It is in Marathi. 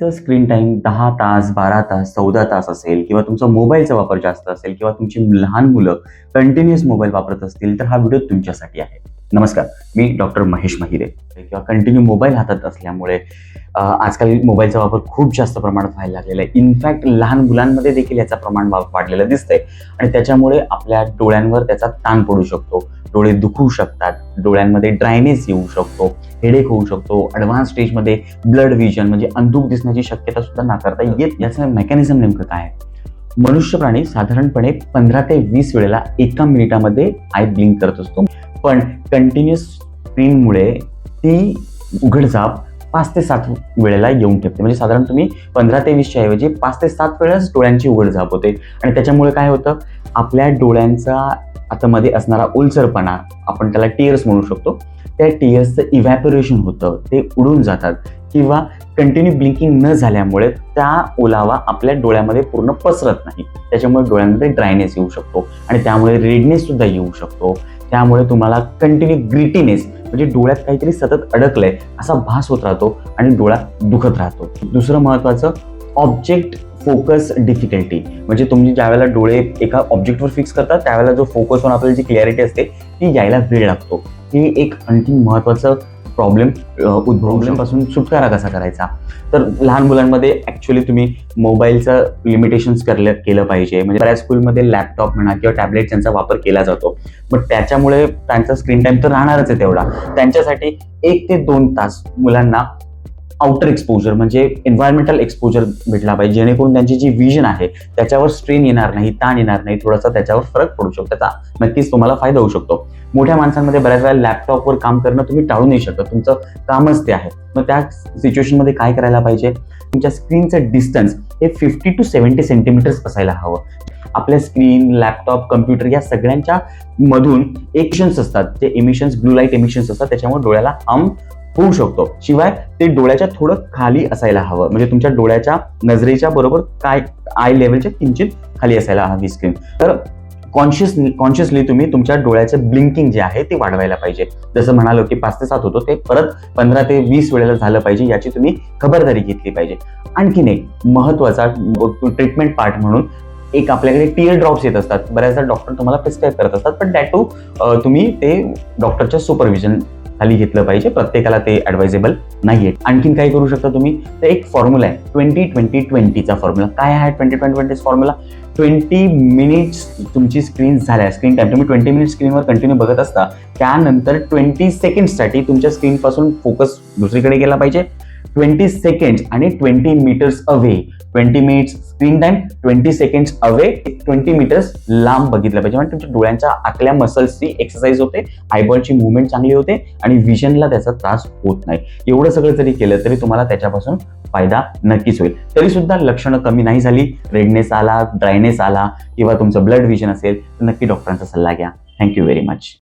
जर स्क्रीन टाईम 10 तास, 12 तास, 14 तास असेल किंवा तुमचा मोबाईलचा वापर जास्त असेल किंवा तुमची लहान मुलं कंटिन्युअस मोबाईल वापरत असतील तर हा व्हिडिओ तुमच्यासाठी आहे. नमस्कार, मी डॉक्टर महेश महिरे. किंवा कंटिन्यू मोबाईल हातात असल्यामुळे आजकाल मोबाईलचा वापर खूप जास्त प्रमाणात व्हायला लागलेला आहे. इनफॅक्ट लहान मुलांमध्ये देखील याचं प्रमाण वाढलेलं दिसतंय आणि त्याच्यामुळे आपल्या डोळ्यांवर त्याचा ताण पडू शकतो. डोळे दुखू शकतात, डोळ्यांमध्ये ड्रायनेस येऊ शकतो, हेडेक होऊ शकतो. ॲडव्हान्स स्टेजमध्ये ब्लड व्हिजन म्हणजे अंधुक दिसण्याची शक्यता सुद्धा नाकारता येत. याचं मेकॅनिझम नेमकं काय आहे? मनुष्य प्राणी साधारणपणे 15 ते 20 वेळेला एका मिनिटामध्ये आय ब्लिंक करत असतो, पण कंटिन्युअस स्क्रीनमुळे ती उघडझाप 5 ते 7 वेळेला येऊन ठेवते. म्हणजे साधारण तुम्ही 15 ते 20च्या ऐवजी 5 ते 7 वेळेस डोळ्यांची उघडझाप होते आणि त्याच्यामुळे काय होतं, आपल्या डोळ्यांचा आतमध्ये असणारा ओलसरपणा, आपण त्याला टिअर्स म्हणू शकतो, त्या टिअर्सचं इव्हॅपोरेशन होतं, ते उडून जातात किंवा कंटिन्यू ब्लिंकिंग न झाल्यामुळे त्या ओलावा आपल्या डोळ्यामध्ये पूर्ण पसरत नाही. त्याच्यामुळे डोळ्यांमध्ये ड्रायनेस येऊ शकतो आणि त्यामुळे रेडनेस सुद्धा येऊ शकतो. त्यामुळे तुम्हाला कंटिन्यू ग्रिटीनेस म्हणजे डोळ्यात काहीतरी सतत अडकलंय असा भास होत राहतो आणि डोळा दुखत राहतो. दुसरं महत्त्वाचं, ऑब्जेक्ट फोकस डिफिकल्टी. म्हणजे तुम्ही ज्यावेळेला डोळे एका ऑब्जेक्टवर फिक्स करतात त्यावेळेला जो फोकस होऊन आपल्याला जी क्लॅरिटी असते ती यायला वेळ लागतो. ही एक आणखी महत्त्वाचं प्रॉब्लेमपासून सुटकारा कसा करायचा? तर लहान मुलांमध्ये ॲक्च्युली तुम्ही मोबाईलचं लिमिटेशन्स केलं पाहिजे. म्हणजे बऱ्याच स्कूलमध्ये लॅपटॉप म्हणा किंवा टॅबलेट यांचा वापर केला जातो, मग त्याच्यामुळे त्यांचा स्क्रीन टाईम तर राहणारच आहे तेवढा. त्यांच्यासाठी 1 ते 2 तास मुलांना आउटर एक्सपोजर म्हणजे एन्व्हायरमेंटल एक्सपोजर भेटला पाहिजे, जेणेकरून त्यांची जी विजन आहे त्याच्यावर स्ट्रेन येणार नाही, ताण येणार नाही, थोडासा त्याच्यावर फरक पडू शकतो. त्याचा नक्कीच तुम्हाला फायदा होऊ शकतो. मोठ्या माणसांमध्ये बऱ्याच वेळा लॅपटॉपवर काम करणं तुम्ही टाळू नाही शकत, तुमचं कामच ते आहे. मग त्या सिच्युएशनमध्ये काय करायला पाहिजे? तुमच्या स्क्रीनचं डिस्टन्स हे 50 to 70 सेंटीमीटर्स असायला हवं. आपल्या स्क्रीन, लॅपटॉप, कम्प्युटर या सगळ्यांच्या मधून एमिशन्स असतात, ते एमिशन्स ब्लू लाईट एमिशन्स असतात, त्याच्यामुळे डोळ्याला हार्म होऊ शकतो. शिवाय ते डोळ्याच्या थोडं खाली असायला हवं, म्हणजे तुमच्या डोळ्याच्या नजरेच्या बरोबर काय आय लेवलच्या किंचित खाली असायला हवी स्क्रीन. तर कॉन्शियसली तुम्ही तुमच्या डोळ्याचं ब्लिंकिंग जे आहे ते वाढवायला पाहिजे. जसं म्हणालो की 5 ते 7 होतो, ते परत 15 ते 20 वेळेला झालं पाहिजे, याची तुम्ही खबरदारी घेतली पाहिजे. आणखीन एक महत्त्वाचा ट्रीटमेंट पार्ट म्हणून एक आपल्याकडे टिअर ड्रॉप्स येत असतात. बऱ्याचदा डॉक्टर तुम्हाला प्रिस्क्राईब करत असतात, पण दॅट टू तुम्ही ते डॉक्टरच्या सुपरविजन खाली घेतलं पाहिजे. प्रत्येकाला ते ॲडवायझेबल नाहीये. आणखीन काय करू शकता तुम्ही? तर एक फॉर्म्युला आहे 20-20-20चा फॉर्म्युला. काय आहे 20-20-20 फॉर्म्युला? 20 मिनिट्स तुमची स्क्रीन टाईम तुम्ही 20 मिनिट्स स्क्रीनवर कंटिन्यू बघत असता, त्यानंतर 20 सेकंड्ससाठी तुमच्या स्क्रीनपासून फोकस दुसरीकडे गेला पाहिजे. 20 सेकंड्स आणि 20 metres away. 20 minutes screen time, 20 seconds away, 20 metres लांब बघितलं पाहिजे. म्हणजे तुमच्या डोळ्यांच्या आतल्या मसल्सची एक्सरसाइज होते, आयबॉलची मुवमेंट चांगली होते आणि विजनला त्याचा त्रास होत नाही. एवढं सगळं जरी केलं तरी तुम्हाला त्याच्यापासून फायदा नक्कीच होईल. तरी सुद्धा लक्षणं कमी नाही झाली, रेडनेस आला, ड्रायनेस आला किंवा तुमचं ब्लड व्हिजन असेल तर नक्की डॉक्टरांचा सल्ला घ्या. Thank you very much.